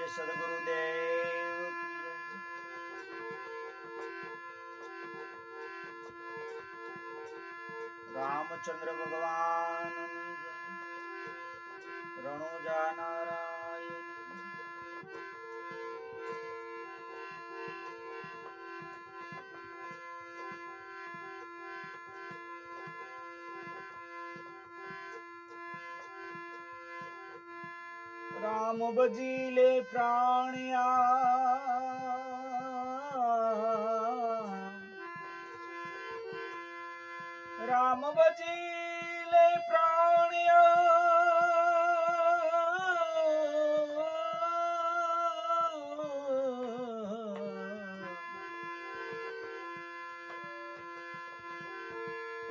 बोलिए सदगुरुदेव की जय। रामचंद्र भगवान की जय। रणुजा नारायणी। राम बजीले प्राणिया राम बजीले प्राणिया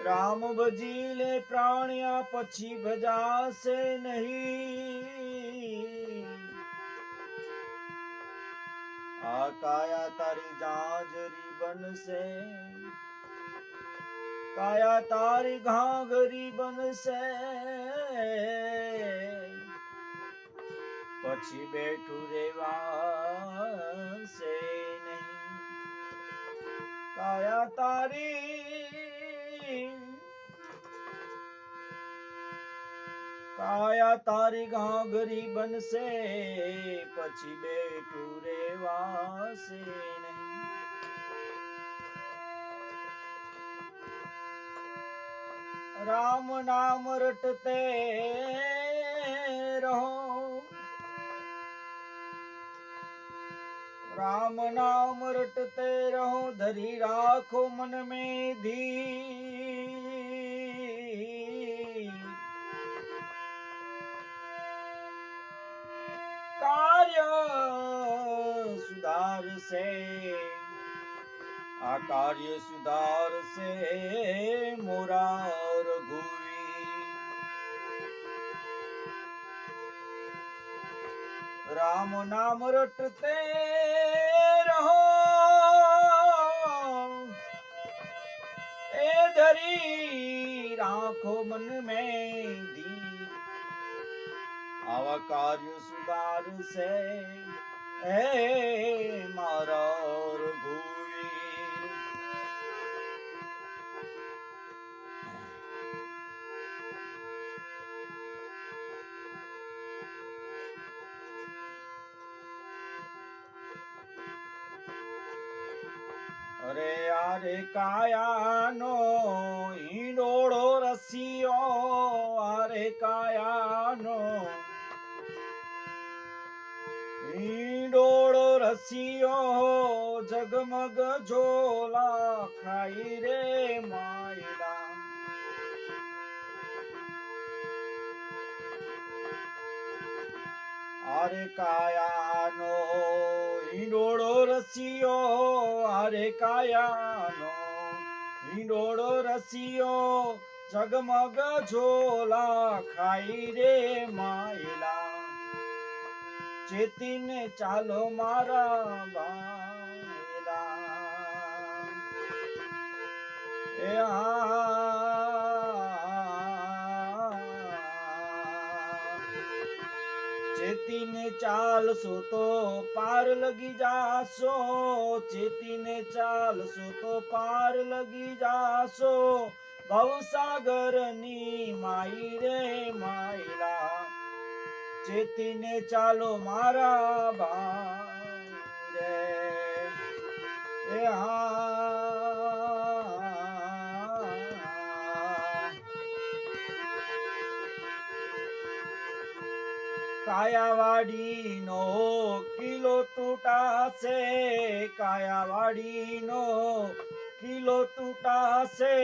राम बजीले प्राणिया पछी भजासे नहीं। आ काया तारी जांजरी बन से काया तारी घाघरी बन से पछी बैठू रेवा से नहीं। काया तारी काया तारी घाघरी बन से पछी बैठू रेवा से नहीं। राम नाम रटते रहो राम नाम रटते रहो धरी राखो मन में धीर। कार्य सुधार से कार्य सुधार से मोरा रघुवी। राम नाम रटते रहो ए धरी राखो मन में धी। आवा कार्य सुधार से ए मारा रघुवीर। अरे यारे काया नो ईंडोळो रसियो अरे काया नो ईंडोळो रसियो जगमग झोला खाई रे मायला। अरे काया नो ईंडोळो रसियो अरे काया नो ईंडोळो रसियो जगमग झोला खाई रे मायला। चेतीने चालो मारा भाईला चेतीने चाल सो तो पार लगी जासो। चेतीने चाल सो तो पार लगी जासो भवसागर नी माई रे मायला। चेतीने चालो मारा भाई रे कायावाड़ी नो किलो टूटा से कायावाड़ी नो किलो टूटा से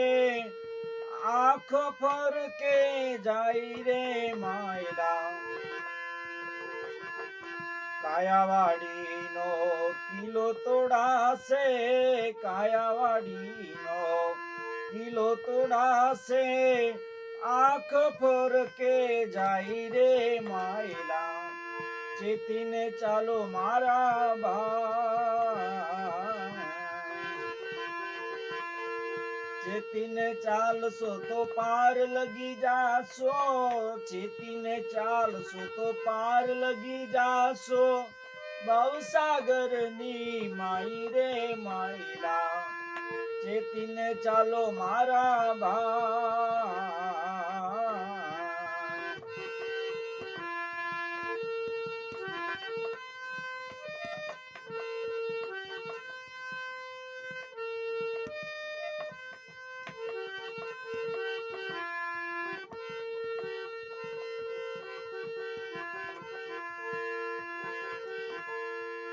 आँख फर के जाई रे मायला। कायावाड़ी नो किलो तोड़ा से कायावाड़ी नो किलो तोड़ा से आँख फोर के जाई रे मायला। चेतीने चालो मारा भाई चेतीने चाल सो तो पार लगी जासो। चेतीने चाल सो तो पार लगी जासो ભવસાગરની માઈ રે માયલા, ચેતીને ચાલો મારા ભાઈ.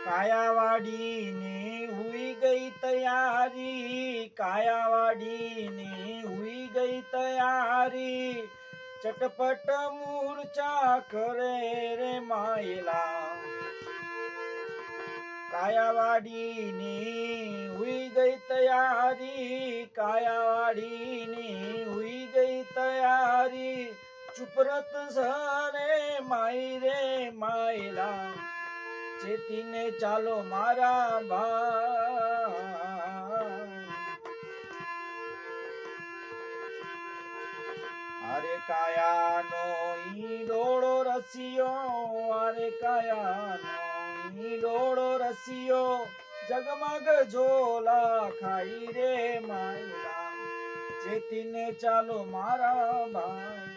કાયાવાડીની હુઈ ગઈ તૈયારી, કાયાવાડીની હુઈ ગઈ તૈયારી, ચટપટ મૂર્છા કરે રે માયલા. કાયાવાડીની હુઈ ગઈ તૈયારી, કાયાવાડીની હુઈ ગઈ તૈયારી, ચુપરત સરે માઈ રે માયલા, ચેતીને ચાલો મારા ભાઈ. અરે કાયાનો ઈ ડોળો રસિયો, અરે કાયાનો ઈ ડોળો રસિયો, જગમગ ઝોલા ખાઈ રે માયલા, ચેતીને ચાલો મારા ભાઈ.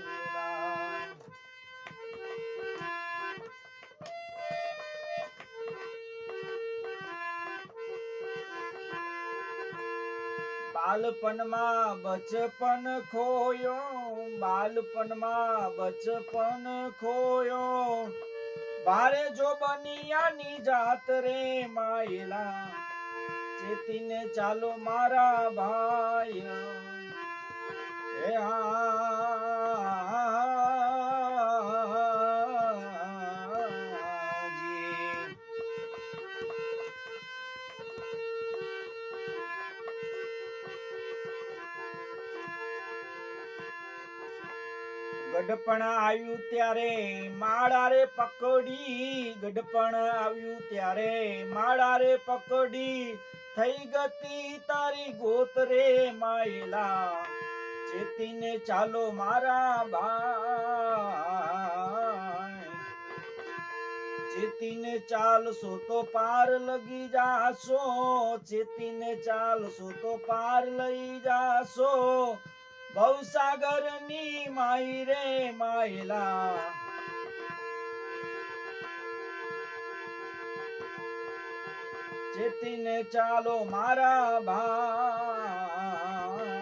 બાલપણમાં બચપન ખોયો, બાલપણમાં બચપન ખોયો, ભારે જો બનિયાની જાત રે માયલા, ચેતીને ચાલો મારા ભાઈ. હે ગડપણ આવ્યું ત્યારે માળા રે પકડી, ગડપણ આવ્યું ત્યારે માળા રે પકડી, થઈ ગતી તારી ગોત રે માયલા, ચેતીને ચાલો મારા ભાઈ. ચેતીને ચાલશો તો પાર લગી જાશો, ચેતીને ચાલશો તો પાર લઈ જાશો, ભવસાગરની માઈ રે માયલા, ચેતીને ચાલો મારા ભાઈ.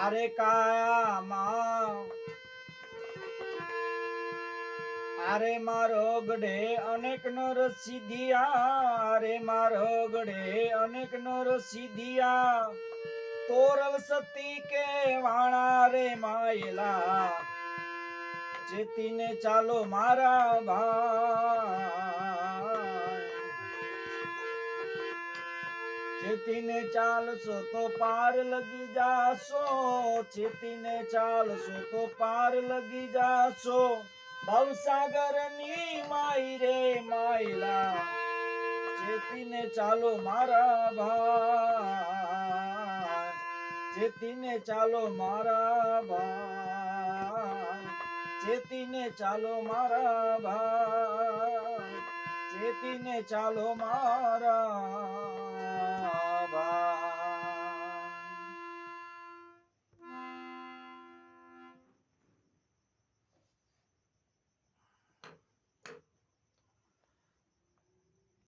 અરે કાયામાં અરે મારો ગઢે અનેક નર સિધિયા, અરે મારો ગઢે અનેક નર સિધિયા, તોરલ સતી કે વાણા રે માયલા, ચેતીને ચાલો મારા ભાઈ. ચેતીને ચાલશો તો પાર લગી જાશો, ચેતીને ચાલશો તો પાર લગી જાશો, ભવસાગરની માઈ રે માયલા, ચેતીને ચાલો મારા ભાઈ. ચેતીને ચાલો મારા ભાઈ, ચેતીને ચાલો મારા ભાઈ, ચેતીને ચાલો મારા